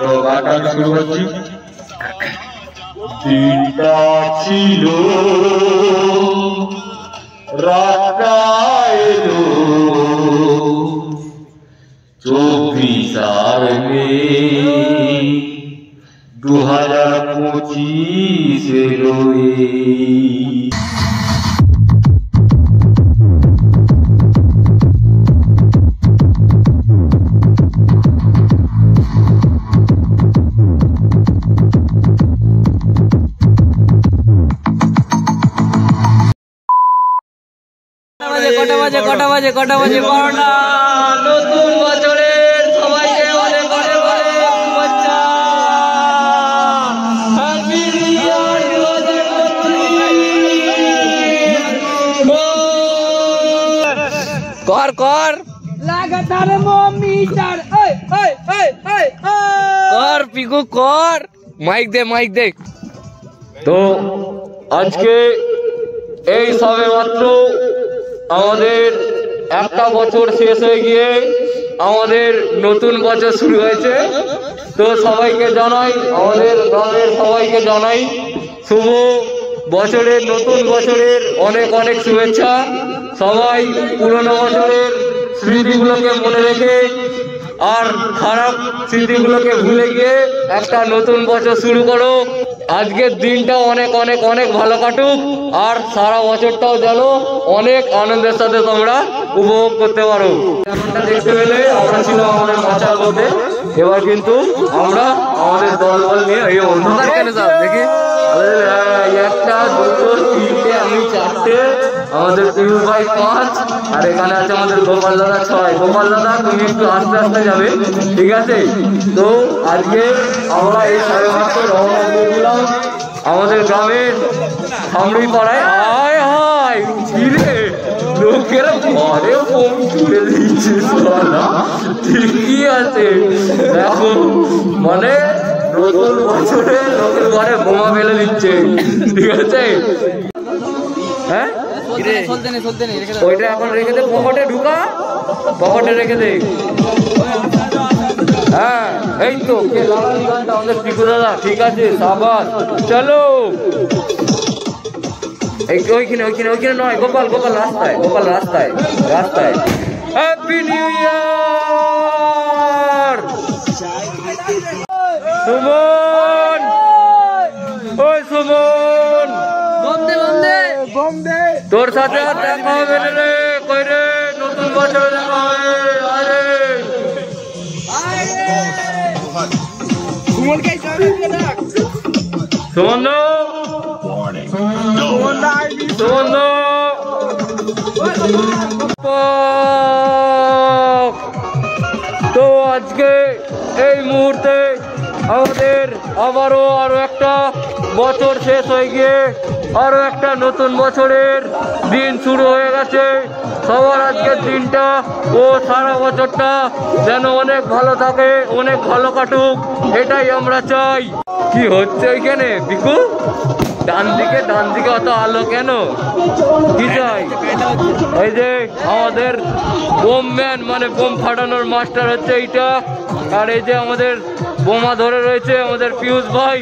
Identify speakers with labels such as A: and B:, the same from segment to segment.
A: তো গানটা শুরু করছি। দিনটা ছিল রাতটা এলো 24 মে 2025 এলো।
B: কটা বাজে 12টা। নতুন বছরের সবাইকে অনেক অনেক অনেক শুভেচ্ছা। Happy new year 2025। কর লাগাতার মমিটার কর পিকু কর। মাইক দে।
A: তো আজকে এই সবে মাত্র আমাদের একটা বছর শেষ হয়ে গিয়ে আমাদের নতুন বছর শুরু হয়েছে। তো সবাইকে জানাই, আমাদের গ্রামের সবাইকে জানাই শুভ বছরের, নতুন বছরের অনেক অনেক শুভেচ্ছা। সবাই পুরনো বছরের স্মৃতিগুলোকে মনে রেখে আর খারাপ স্মৃতিগুলোকে ভুলে গিয়ে একটা নতুন বছর শুরু করো। আজকের দিনটা অনেক অনেক অনেক ভালো কাটুক, আর সারা বছরটাও যেন অনেক আনন্দের সাথে তোমরা উপভোগ করতে পারো। এমনটা দেখতে পেলে আমরা ছিলাম আমাদের মাচার মধ্যে। এবার কিন্তু আমরা আমাদের দল নিয়ে এই অন্ধকার কেন যাও দেখি, একটা দুটো তিনটে আমি চারটে, আমাদের পিউষ ভাই 5, আর এখানে আছে আমাদের গোপাল দাদা 6। গোপাল দাদা তুমি একটু আস্তে আস্তে যাবে, ঠিক আছে? তো আজকে আমরা এই সাড়ে মাত্র রওনা দিয়ে দিলাম আমাদের গ্রামের সামরি পাড়ায়। হায় ছিঁড়ে লোকেরা ঘরে বোম ছুড়ে দিচ্ছে, ঠিকই আছে। দেখো মানে নতুন বছরে লোকের ঘরে বোমা ফেলে দিচ্ছে, ঠিক আছে? হ্যাঁ ওইটা এখন রেখে দে, পকেটে ঢুকা, পকেটে রেখে দে। হ্যাঁ এই তো আমাদের পিকু দাদা, ঠিক আছে, সাবাস। চলো ওইখানে নয়, গোপাল রাস্তায়। হ্যাপি নিউ ইয়ার সুমন, ওই সুমন তোর সাথে আর দেখা হবে রে, কই রে? নতুন বছরে দেখা হবে। আরে সুমন তো আজকে এই মুহূর্তে আমাদের আবারও আরো একটা বছর শেষ হয়ে গিয়ে আরো একটা নতুন বছরের দিন শুরু হয়ে গেছে। সবার আজকের দিনটা ও সারা বছরটা যেন অনেক ভালো থাকে, অনেক ভালো কাটুক, এটাই আমরা চাই। কি হচ্ছে ওইখানে বিকু? ডান দিকে অত আলো কেন? কি চাই? এই যে আমাদের বোম ম্যান মানে বোম ফাটানোর মাস্টার হচ্ছে এইটা, আর এই যে আমাদের বোমা ধরে রয়েছে আমাদের পিউষ ভাই,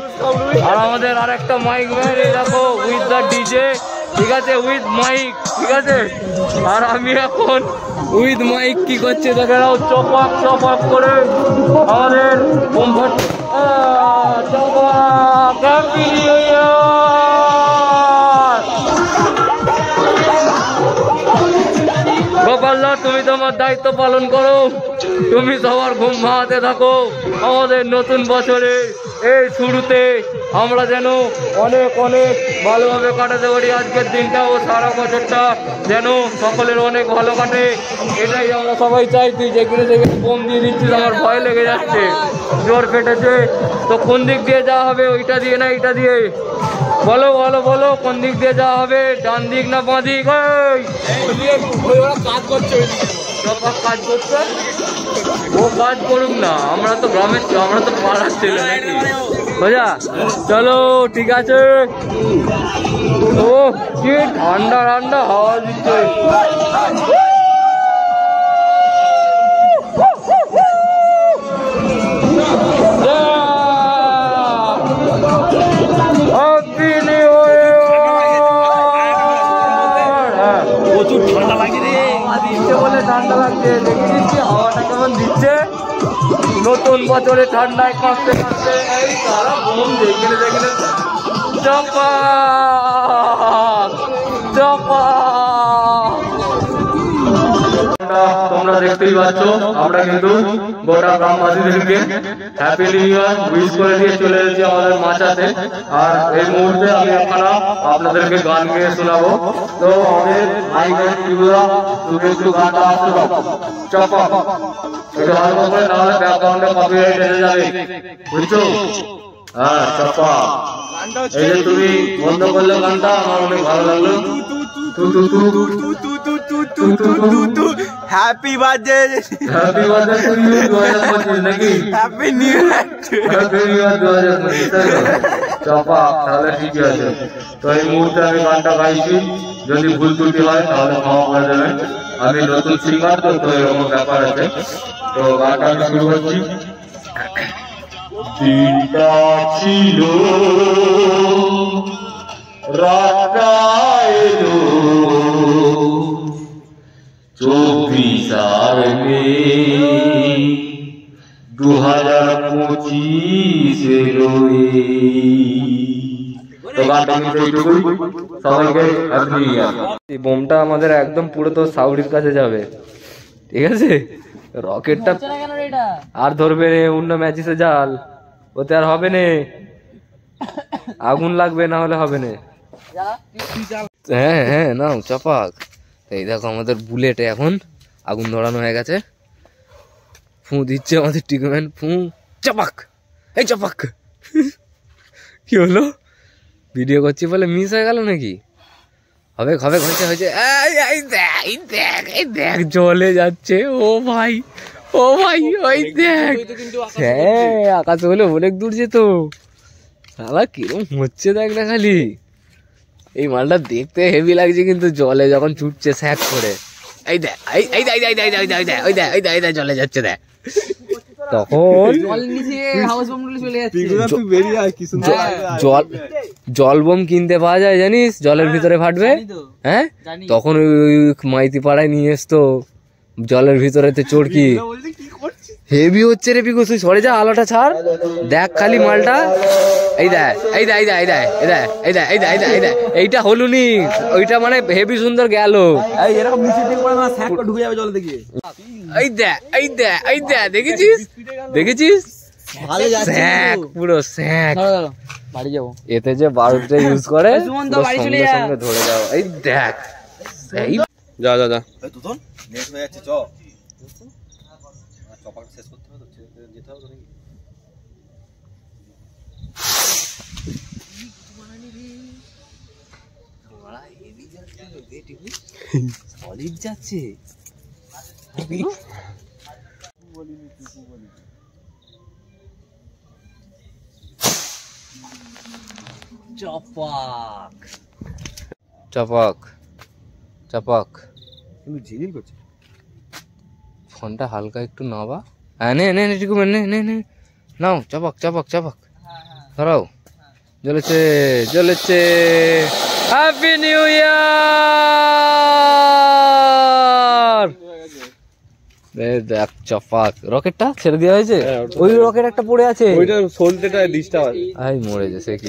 A: আর আমাদের আর একটা মাইক ম্যান, এই দেখো উইথ দ্য ডিজে, ঠিক আছে, উইথ মাইক, ঠিক আছে। আর আমি এখন উইথ মাইক কি করছে দেখেরাও, চপাক করে আমাদের বোম ফাট। গোপালদা তুমি তোমার দায়িত্ব পালন করো, তুমি সবার ঘুম ভাঙাতে থাকো। আমাদের নতুন বছরে এই শুরুতে আমরা যেন অনেক অনেক ভালোভাবে কাটাতে পারি আজকের দিনটা ও সারা বছরটা যেন সকলের অনেক ভালো কাটে, এটাই আমরা সবাই চাই। তুই যেখানে বোম দিয়ে দিচ্ছিস, আমার ভয় লেগে যাচ্ছে, জোর ফেটেছে। তো কোন দিক দিয়ে যাওয়া হবে, ওইটা দিয়ে না এইটা দিয়ে? বলো কোন দিক দিয়ে যাওয়া হবে, ডান দিক না বাঁ দিক? কাজ করছে ও কাজ করুক না, আমরা তো গ্রামের, আমরা তো পাড়ার ছেলে নাকি, বোঝা? চলো ঠিক আছে। ও কি ঠান্ডা হাওয়া দিচ্ছে। Yeah! বছরে ঠান্ডায় কাঁপতে কাঁপতে এই তারা বোম দেখলে দেখলে চপাক চপাক। তোমরা দেখতেই পাচ্ছ আমরা কিন্তু গোটা গ্রামবাসীদেরকে হ্যাপি নিউ ইয়ার উইশ করে দিয়ে চলে এসেছি আমাদের মাচাতে। আর এই মুহূর্তে আমি আপনারা আপনাদেরকে গান গেয়ে শোনাবো। তো আমাদের মাইকের টিভুরা তুমি একটু গানটা আসতে দাও। চপা একটু হালকা করে, নাহলে ব্যাকগ্রাউন্ডে কপিরাইট এসে যাবে, বুঝছো? হ্যাঁ চপা, এই যে তুমি বন্ধ করলে গানটা আমার অনেক ভালো লাগলো।
B: Happy birthday,
A: happy birthday to you 2025 নাকি?
B: Happy new year,
A: happy new year 2025। চপা, তাহলে ঠিকই আছে। তো এই মুহূর্তে আমি গানটা গাইছি, যদি ভুল ত্রুটি হয় তাহলে ক্ষমা করে দেবেন। আমি নতুন সিঙ্গার তো, তো এরকম ব্যাপার আছে। তো গানটা আমি শুরু করছি। দিনটা ছিল রাতটা এলো 24 মে 2025 এলো। তো গানটা কিন্তু এইটুকুই, সবাইকে হ্যাপি নিউ ইয়ার। এই বোমটা আমাদের একদম পুরো তো সাউরির কাছে যাবে, ঠিক আছে? রকেটটা আর ধরবে রে, অন্য ম্যাচিসে জাল, ওতে আর হবে না, আগুন লাগবে, না হলে হবে না। হ্যাঁ হ্যাঁ নাও চাপাক। এই দেখো আমাদের বুলেটে এখন আগুন ধরানো হয়ে গেছে, ফু দিচ্ছে আমাদের টিকম্যান, ফু চাপাক, এই চাপাক। কি হলো, ভিডিও করছি বলে মিস হয়ে গেল নাকি? হবে হবে, হয়েছে হয়েছে, এই দেখ জলে যাচ্ছে। ও ভাই ও ভাই, ওই দেখ, হ্যাঁ আকাশ হলে অনেক দূর যেত। সালা কিরম হচ্ছে দেখ না খালি। এই মালটা দেখতে হেভি লাগছে, কিন্তু জলে যখন ছুটছে স্যাক করে, এই দেখ এই দেখ এই দেখ এই দেখ এই দেখ ওই দেখ এই দেখ জলে যাচ্ছে দেখ, তখন জল বোম কিনতে পাওয়া যায় জানিস, জলের ভিতরে ফাটবে। হ্যাঁ তখন ওই মাইতি পাড়ায় নিয়ে এসতো, জলের ভিতরে চড়কি হেভি হচ্ছে রে। পিকু তুই সরে যা, আলোটা ছাড়, দেখ খালি মালটা। এই দেখ এই দেখ এই দেখ এই দেখ এই দেখ এই দেখ এই দেখ এই দেখ এই দেখ, এইটা হলুনি, ওইটা মানে হেভি সুন্দর গেল। এই দেখ এই দেখ এই দেখ, দেখেছিস দেখেছিস, স্যাক পুরো স্যাক। বাড়ি যাবো, এতে যে বারুদটা ইউজ করে সঙ্গে সঙ্গে ধরে যাও। এই দেখ, এই যা যা যা, সলিড যাচ্ছে। চাপাক চাপাক চাপাক, কিন্তু ঝিলিল করছে। ফোনটা হালকা একটু নাবা। হ্যাঁ নে নে ঠিক নে নে নে নাও, চাপাক চাপাক চাপাক, ধরাও, জ্বলেছে জ্বলেছে। হ্যাপি নিউ ইয়ার। দেখ চাপাক, রকেটটা ছেড়ে দেওয়া হয়েছে, ওই রকেট একটা পড়ে আছে, ওইটা সলতেটা ডিস্টার্ব, আই মরে গেছে কি।